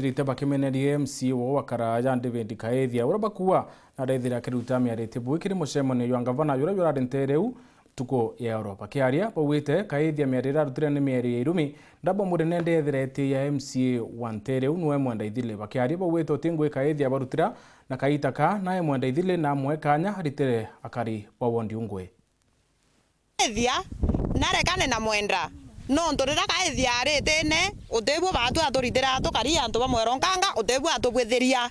methirite bakimenerie MC wa Karaja David Kaethia uraba kuwa na rethira kiruta miarite buikiri mucemone yo ngavana yura yura rentereu tuko ya Europa kiaria bawite Kaethia miarira rutire ni mieri irumi ndabo murene ndethirete ya MC wantereu nwe mwenda ithile bakiaria bawite otingwe Kaethia barutira na kaitaka nae mwenda ithile na mwekanya haritire akari bawondi ungwe Kaethia narekane na mwenda no ndorera Kaethia aritene utebu batu atoritira atukari antu bamweronkanga utebu atubwitheria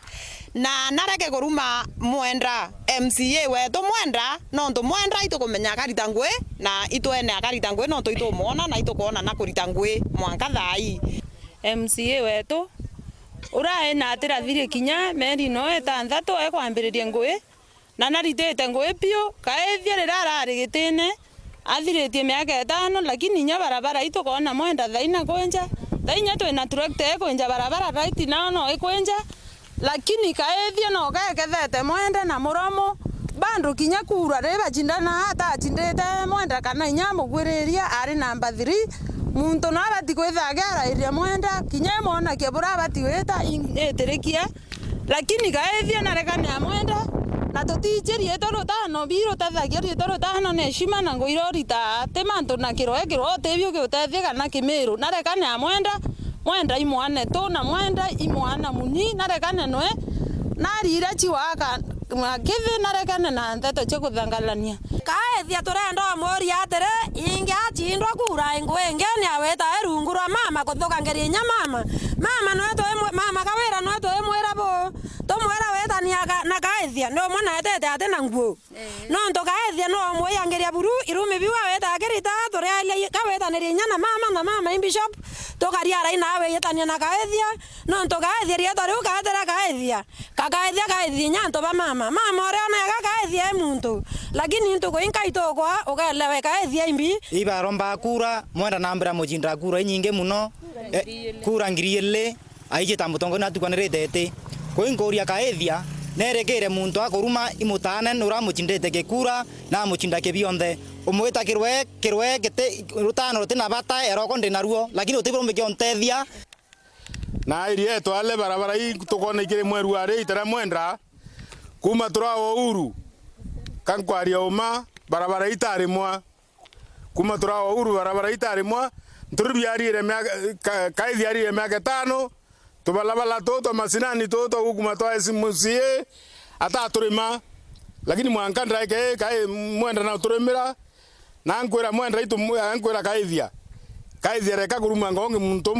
na nareke kuruma mwenda MCA wetu mwenda no ntu mwenda itukumenya akarita ngwe na itwene akarita ngwe no tuitumona na itukona na kurita ngwe mwanka thai MCA wetu urae na atira thiri kinya meri no etanthatu ekwambiririe ngwe na naritete ngwe pio Kaethia rirarari gitine athiritie miaka 5 lakini nya barabara itukona mwenda thaina kwenja thainya twina tractor kwenja barabara right now no ikwenja lakini Kaethia no gekethete mwenda na muromo bandu kinya kura reba jindana hata ajindete mwenda kana inya mugwiriria ari number 3 muntu no abati kwithagera iria mwenda kinya mona kibura abati weta eterekia lakini Kaethia narekane ya mwenda na tutijeri etoro tano biro tathagia etoro tano ne shima na ngoirorita temanto na kiroe tebio ke utethia kana kimiru narekane ya mwenda imwane to na mwenda imwana muni narekane noe narira chiwaka give narekane na nteto chekuthangalania Kaethia turenda mori atere inge achindwa kura ingwenge ni aweta erungura mama kuthukangeria nya mama no to mama kawira no to emwera bo to mwera weta ni na Kaethia no mwana etete ate na nguo no ndo Kaethia no mweyangeria buru irumi biwa weta agerita tore ale kaweta ni nya na mama in bishop to karia rai nawe yetania na Kaethia no ndo Kaethia rieto riu katera Kaethia Kaethia nya ndo ba mama ore ona Kaethia muntu lakini ntu kuinka itokwa ukalewe Kaethia imbi ibaromba kura mwenda nambira mujinda kura nyinge muno kura ngiriele aije tamutongo natukanirete kuingoria Kaethia nerekere muntu akoruma imutane nura mujindete ke kura na mujinda ke bionde umwita kirwe gete rutano tina bata eroko ndinaruo lakini utibirombe kiontethia na irie twale barabara hii tukone kire mweru ari itara mwenda kuma turao Uhuru kankwaria uma barabara itari mwa kuma turao Uhuru barabara itari mwa nturubiarire Kaethia arire miaka 5 tubalabala toto masinani toto ukuma twa simusie ata turima lakini mwanka ndrake mwenda na turemira na nkwera mwenda itu nkwera Kaethia reka kuruma ngonge muntu